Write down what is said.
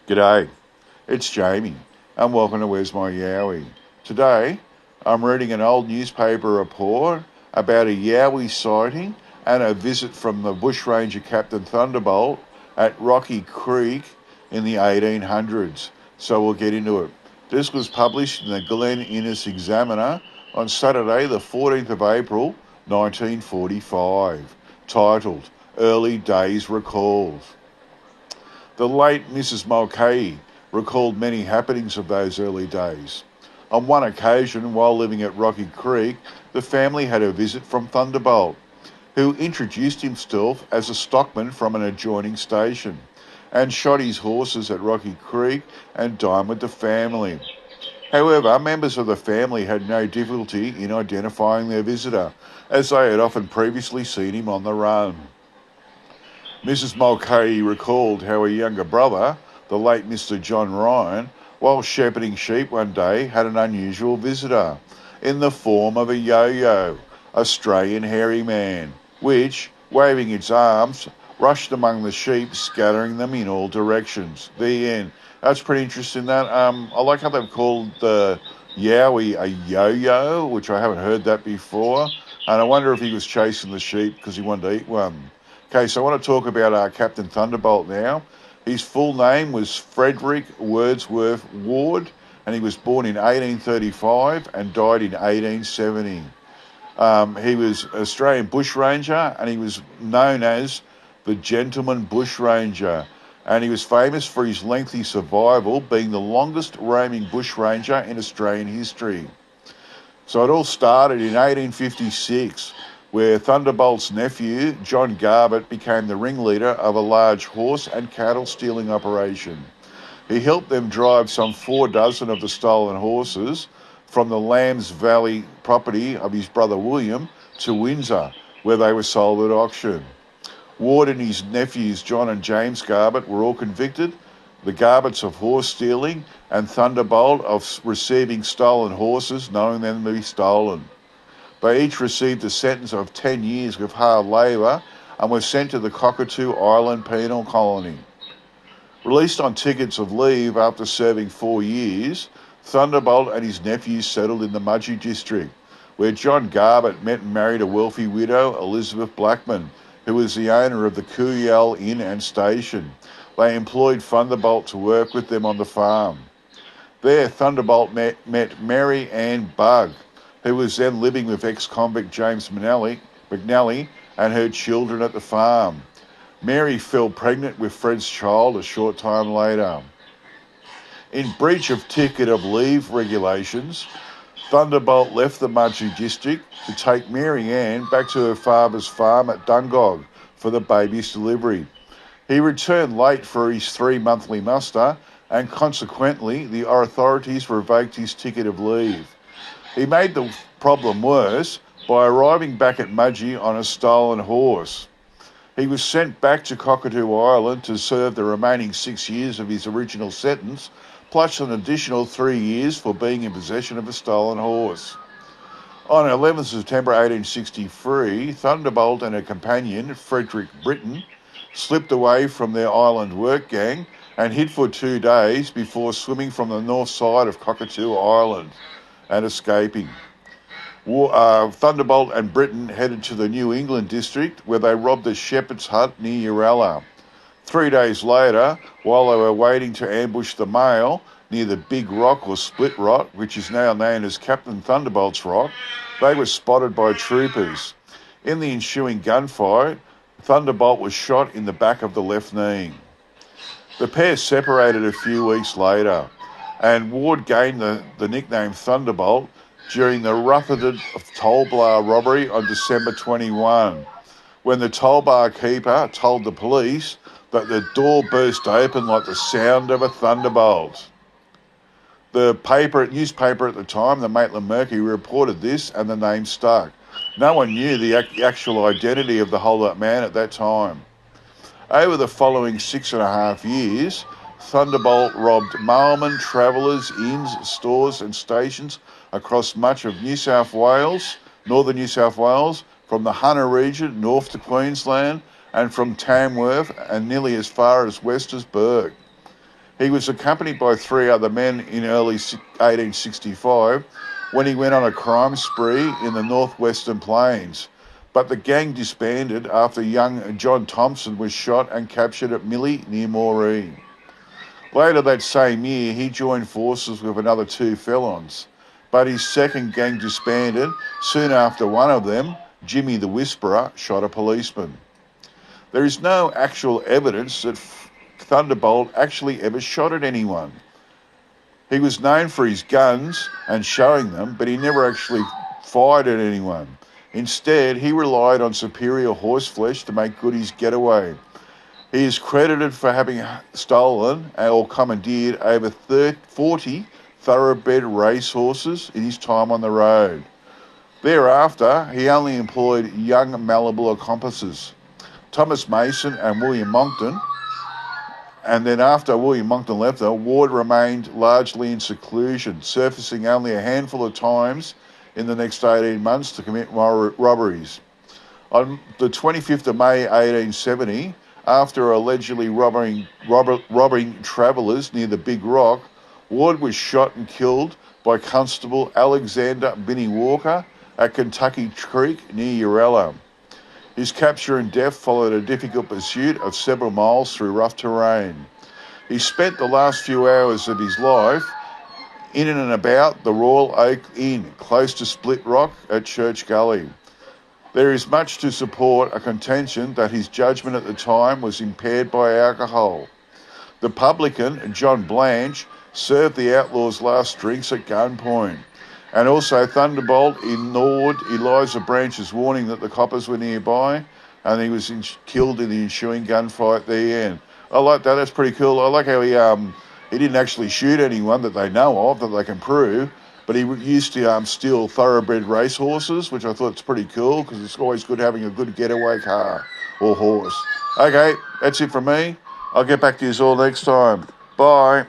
G'day, it's Jamie, and welcome to Where's My Yowie. Today, I'm reading an old newspaper report about a Yowie sighting and a visit from the bushranger Captain Thunderbolt at Rocky Creek in the 1800s. So we'll get into it. This was published in the Glen Innes Examiner on Saturday, the 14th of April, 1945, titled Early Days Recalled. The late Mrs. Mulcahy recalled many happenings of those early days. On one occasion, while living at Rocky Creek, the family had a visit from Thunderbolt, who introduced himself as a stockman from an adjoining station, and shot his horses at Rocky Creek and dined with the family. However, members of the family had no difficulty in identifying their visitor, as they had often previously seen him on the run. Mrs. Mulcahy recalled how her younger brother, the late Mr. John Ryan, while shepherding sheep one day, had an unusual visitor in the form of a yo-yo, Australian hairy man, which, waving its arms, rushed among the sheep, scattering them in all directions. The end. That's pretty interesting, that. I like how they've called the Yowie a yo-yo, which I haven't heard that before, and I wonder if he was chasing the sheep because he wanted to eat one. Okay, so I want to talk about Captain Thunderbolt now. His full name was Frederick Wordsworth Ward, and he was born in 1835 and died in 1870. He was an Australian bushranger, and he was known as the Gentleman Bushranger, and he was famous for his lengthy survival, being the longest roaming bushranger in Australian history. So it all started in 1856, where Thunderbolt's nephew, John Garbutt, became the ringleader of a large horse and cattle stealing operation. He helped them drive some 4 dozen of the stolen horses from the Lambs Valley property of his brother William to Windsor, where they were sold at auction. Ward and his nephews John and James Garbutt were all convicted, the Garbutts of horse stealing and Thunderbolt of receiving stolen horses, knowing them to be stolen. They each received a sentence of 10 years of hard labour and were sent to the Cockatoo Island penal colony. Released on tickets of leave after serving 4 years, Thunderbolt and his nephews settled in the Mudgee district, where John Garbutt met and married a wealthy widow, Elizabeth Blackman, who was the owner of the Kooyal Inn and Station. They employed Thunderbolt to work with them on the farm. There, Thunderbolt met Mary Ann Bugg, who was then living with ex-convict James McNally and her children at the farm. Mary fell pregnant with Fred's child a short time later. In breach of ticket of leave regulations, Thunderbolt left the Mudgee district to take Mary Ann back to her father's farm at Dungog for the baby's delivery. He returned late for his 3-monthly muster, and consequently the authorities revoked his ticket of leave. He made the problem worse by arriving back at Mudgee on a stolen horse. He was sent back to Cockatoo Island to serve the remaining 6 years of his original sentence, plus an additional 3 years for being in possession of a stolen horse. On 11th September 1863, Thunderbolt and her companion, Frederick Britton, slipped away from their island work gang and hid for 2 days before swimming from the north side of Cockatoo Island and escaping. Thunderbolt and Britton headed to the New England district, where they robbed a shepherd's hut near Uralla. 3 days later, while they were waiting to ambush the mail near the Big Rock or Split Rock, which is now known as Captain Thunderbolt's Rock, they were spotted by troopers. In the ensuing gunfight, Thunderbolt was shot in the back of the left knee. The pair separated a few weeks later, and Ward gained the nickname Thunderbolt during the Rutherford toll bar robbery on December 21, when the toll bar keeper told the police that the door burst open like the sound of a thunderbolt. The newspaper at the time, the Maitland Mercury, reported this, and the name stuck. No one knew the actual identity of the hold-up man at that time. Over the following 6.5 years, Thunderbolt robbed mailmen, travellers, inns, stores and stations across much of New South Wales, northern New South Wales, from the Hunter region north to Queensland, and from Tamworth and nearly as far as West as Bourke. He was accompanied by 3 other men in early 1865 when he went on a crime spree in the northwestern plains. But the gang disbanded after young John Thompson was shot and captured at Millie near Moree. Later that same year, he joined forces with another 2 felons, but his second gang disbanded soon after one of them, Jimmy the Whisperer, shot a policeman. There is no actual evidence that Thunderbolt actually ever shot at anyone. He was known for his guns and showing them, but he never actually fired at anyone. Instead, he relied on superior horseflesh to make good his getaway. He is credited for having stolen or commandeered over 40 thoroughbred racehorses in his time on the road. Thereafter, he only employed young malleable accomplices, Thomas Mason and William Monckton, and then after William Monckton left her, Ward remained largely in seclusion, surfacing only a handful of times in the next 18 months to commit robberies. On the 25th of May 1870, after allegedly robbing travellers near the Big Rock, Ward was shot and killed by Constable Alexander Binny Walker at Kentucky Creek near Urella. His capture and death followed a difficult pursuit of several miles through rough terrain. He spent the last few hours of his life in and about the Royal Oak Inn, close to Split Rock at Church Gully. There is much to support a contention that his judgment at the time was impaired by alcohol. The publican, John Blanche, served the outlaw's last drinks at gunpoint. And also Thunderbolt ignored Eliza Branch's warning that the coppers were nearby, and he was killed in the ensuing gunfight at the end. I like that. That's pretty cool. I like how he didn't actually shoot anyone that they know of, that they can prove, but he used to steal thoroughbred racehorses, which I thought was pretty cool because it's always good having a good getaway car or horse. Okay, that's it from me. I'll get back to you all next time. Bye.